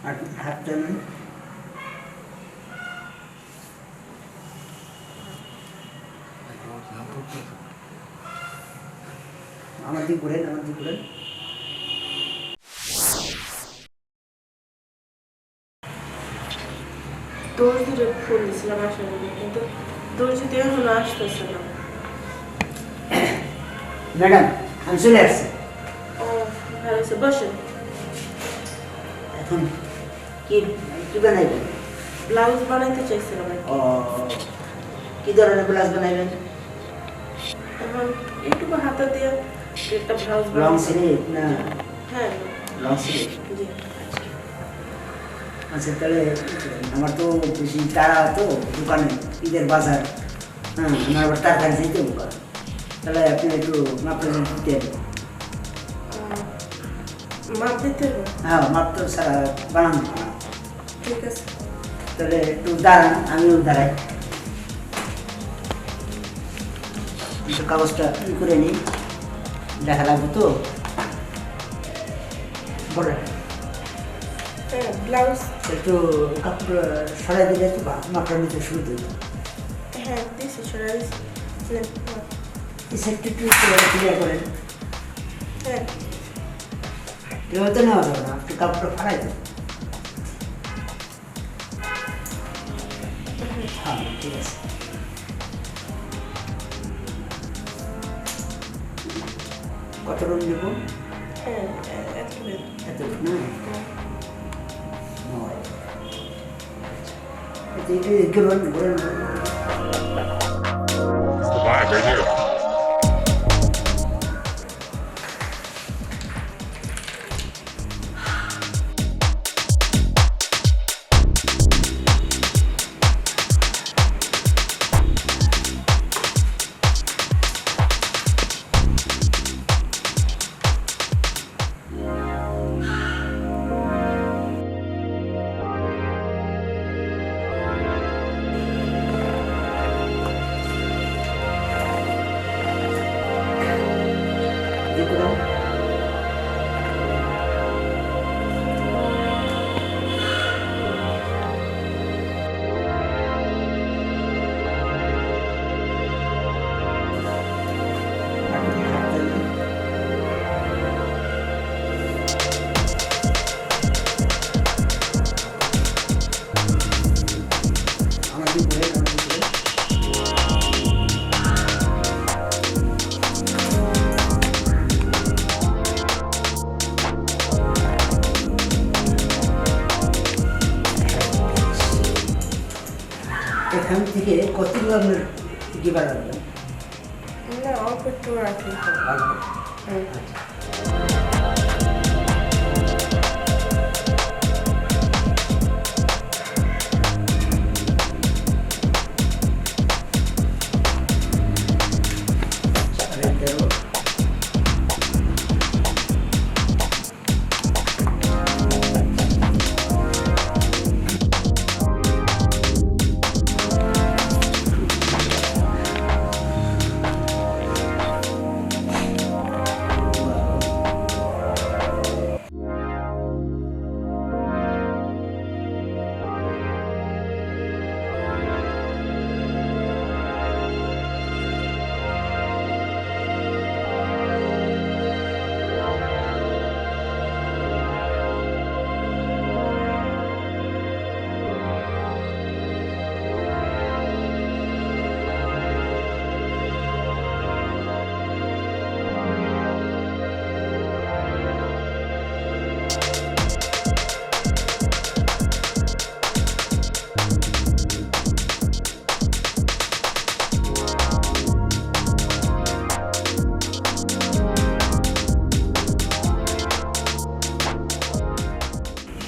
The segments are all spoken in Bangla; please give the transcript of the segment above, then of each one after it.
আর হাত টানুন, আমার দিক ঘুরেন, আমার দিক ঘুরেন। দর্জিরে ফোন দিয়েছিলাম আসার জন্য, কিন্তু দর্জি তো এখনো আসতেছে না। ম্যাডাম আমি চলে আসছি। ও ভালো হয়েছে, বসেন। এখন কি কি বানাইবেন? ব্লাউজ বানাইতে চাইছিলাম আর কি। ও কি ধরনের ব্লাউজ বানাইবেন? এখন একটু হাতা দিয়ে একটা ব্লাউজ লং বানাইতে। স্লিভ না হ্যাঁ লং স্লিভ? জি। আচ্ছা তাহলে আমার তো বেশি তাড়া তো দোকানে, ঈদের বাজার, হ্যাঁ আমার আবার তাড়াতাড়ি যেতে হবে। তাহলে আপনি একটু মাপটা দিতে হবে। মাপ দিতে হবে? হ্যাঁ মাপ তো সারা বানানো না। ঠিক আছে। তাহলে একটু দাঁড়ান, আমিও দাঁড়াই, একটু কাগজটা ই করে নিই, দেখা লাগবে তো। বড় হ্যাঁ ব্লাউজ। একটু কাপড় সরাই দিলে একটু মাপটা নিতে সুবিধা হতো। হ্যাঁ দিয়েছি, সরাই দিয়েছি। এই সাইডটা একটু ক্লিয়ার করেন। হ্যাঁ এভাবে তো নেওয়া যাবে না, একটু কাপড়টা ফাড়াই দেন। হ্যাঁ ঠিক আছে। কত রুম নেব? হ্যাঁ এত এত না, ঘুরন ঘুরন। It's the vibe right here. এখান থেকে কতগুলো আপনার কি বাড়াবেন? না অল্প একটু রাখলে হবে। হ্যাঁ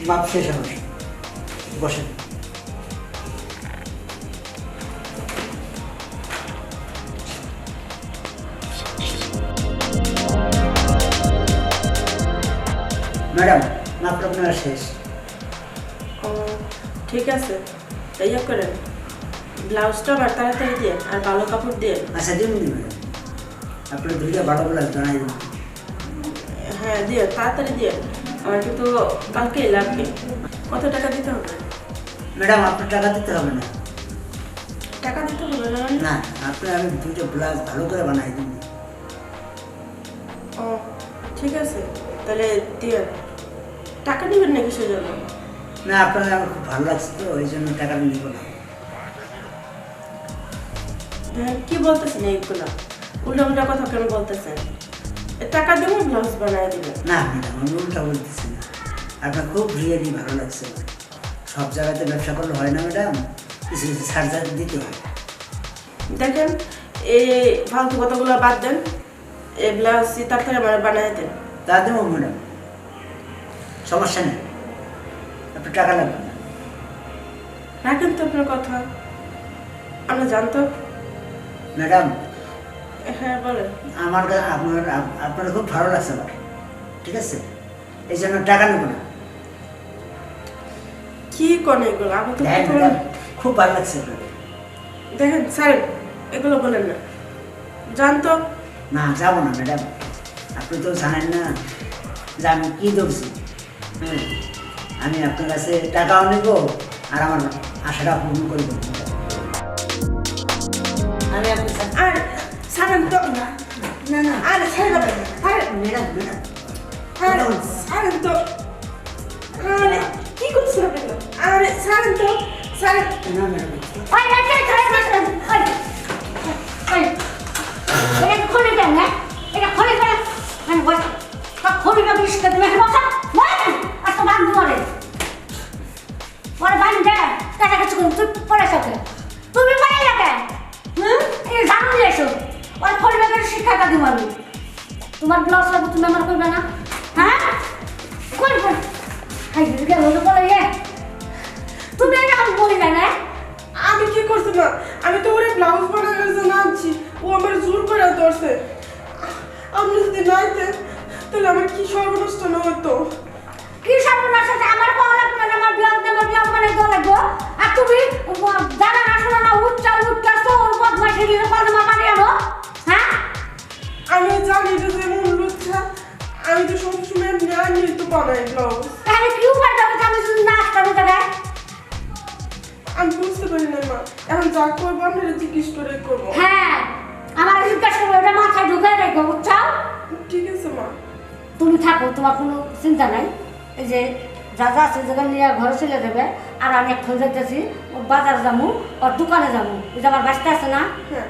মাপ শেষ আমার, বসেন। ম্যাডাম মাপটা আপনার শেষ। ও ঠিক আছে, ইয়ে করেন ব্লাউজটা আবার তাড়াতাড়ি দিয়ে আর ভালো কাপড় দিয়ে। আচ্ছা দিন ম্যাডাম, আপনার দুইটা ভালো ব্লাউজ জানাই দিন। হ্যাঁ দিয়ে তাড়াতাড়ি দিয়ে। আমার কিন্তু কালকেই লাগবে। কত টাকা দিতে হবে? ম্যাডাম আপনার টাকা দিতে হবে না। টাকা দিতে হবে না মানে? না, আপনার আমি দুটো ব্লাউজ ভালো করে বানাই দিন। ও ঠিক আছে, তাহলে দিয়ে টাকা নেবেন না কিসের জন্য? না, আপনাকে আমার খুব ভালো লাগছে তো ওই জন্য টাকা নিব না। হ্যাঁ, কি বলতেছেন এইগুলো? উল্টা উল্টা কথা কেন বলতেছেন? টাকা দেবো, ব্লাউজ বানায় দেবেন। না ম্যাডাম, আমি উল্টা বলতেছি না, আপনার খুব রিয়েলি ভালো লাগছে। সব জায়গাতে ব্যবসা করলে হয় না ম্যাডাম, কিছু কিছু সার্জারি দিতে হয়। দেখেন, এই ফালতু কথাগুলো বাদ দেন, এই ব্লাউজ তাড়াতাড়ি আমার বানায় দেন। তা দেবো ম্যাডাম, সমস্যা নেই, আপনার টাকা লাগবে না। রাখেন তো আপনার কথা, আমরা জানতো। ম্যাডাম হ্যাঁ বলেন। আমার আপনার খুব ভালো লাগছে আমার, ঠিক আছে, এই জন্য টাকা নেবো না। কি কোন এগুলো? আমি তো ম্যাডাম খুব ভালো লাগছে আপনার। দেখেন স্যার, এগুলো বলেন না, জানতো। না যাবো না ম্যাডাম, আপনি তো জানেন না যে আমি কী ধরছি। হ্যাঁ, আমি আপনার কাছে টাকাও নেব আর আমার আশাটা পূর্ণ করে দেবো। আমি আপনার সাথে আর ছাড়েন তো। না না না, আরে ছেড়ে দেবেন। আরে ম্যাডাম ম্যাডাম আরে ছাড়েন তো। আরে কি করছেন আপনি? আরে ছাড়েন তো, ছাড়েন। না ম্যাডাম, ওই এটা খুলে দেন না, এটা খুলে দেন। মানে বল সব খুলে না বিশ করে দেবে বসা বল আর তো বান্ধ করে ওরে বান্ধ দে টাকা কিছু করুন তুই পড়ে সকে তুমি পড়ে লাগে এই জানো এসো ওই খুলে দেবে শিক্ষাটা দিব আমি তোমার ব্লাউজ লাগবে তুমি আমার করবে না হ্যাঁ কোন কোন হাই গেল বলে তুমি এটা আমি বলি না আমি কি করছি না? আমি তো ওরে ব্লাউজ বানানোর জন্য আনছি, ও আমার জোর করে ধরছে। আপনি যদি না দিতেন তাহলে আমার কি সর্বনষ্ট না হতো। কি সর্বনাশ আছে আমার পাওয়া লাগবে না আমার ব্লাউজ মানে দো লাগবো আর তুমি জানা না শোনা না উচ্চা তো ওর বদমাশি দিয়ে কলমা মারি আনো হ্যাঁ আমি জানি যে যেমন লুচ্ছা, আমি তো সবসময় আমি তো বানাই ব্লাউজ। তাহলে কি উপায় যাবে আমি যদি না আসতাম তাহলে আমি বুঝতে পারি না মা, এখন যা করবো আপনারা জিজ্ঞেস করে করবো। হ্যাঁ আমার জিজ্ঞাসা করবে ওটা মাথায় ঢুকে রেখো বুঝছাও ঠিক আছে মা। তুমি থাকো তোমার কোনো চিন্তা নাই এই যে যা যা আছে যেখানে নিয়ে ঘরে চলে যাবে আর আমি এখন যাইতেছি ওর বাজার যাবো ওর দোকানে যাবো ওই যে আমার বাচ্চা আছে না হ্যাঁ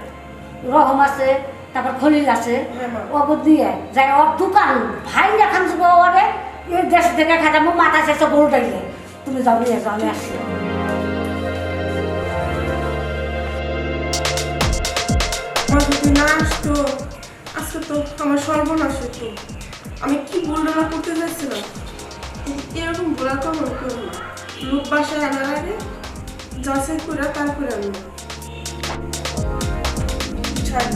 রহম আছে তারপর খলিল আছে হ্যাঁ মা। ওকে দিয়ে যাই ওর দোকান ভাই দেখান ওরে এই দেশ থেকে খাটাবো মাথা শেষে গরু ডাইলে তুমি যাও নিয়ে যাও আমি আসছি মা যদি না আসতো আজকে তো আমার সর্বনাশ হতো। আমি কি বললো না করতে চাইছিলাম, এরকম বলার কখন করবো না। লোক বাসায় আনার আগে যাচাই করে তারপরে আমি ছাড়ি।